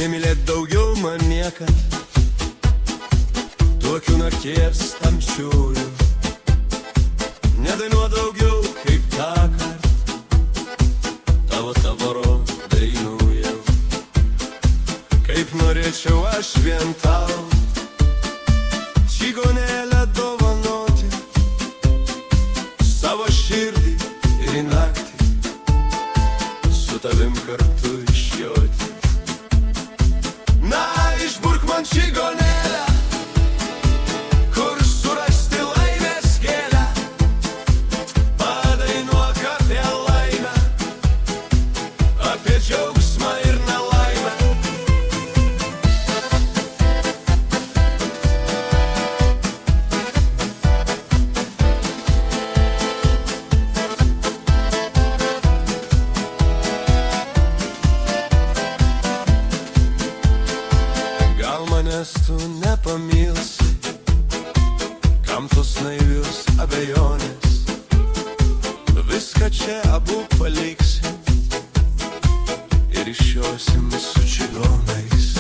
Nemylėt daugiau man niekad tokių nakties tamsiųjų, nedainuot daugiau kaip tąkart tavo dainų jau. Kaip norėčiau aš vien tau čigonėlę dovanoti, savo širdį ir į naktį su tavim kartu išjoti. Na, išburk man čigonėlę, kur surasti laimės gėlę, padainuok apie laimę, apie džiaugsmą ir nelaimę. Gal manęs tu nepamilsi, kam tos naivius abejonės, viską čia abu paliksi ir išjosim su čigonais.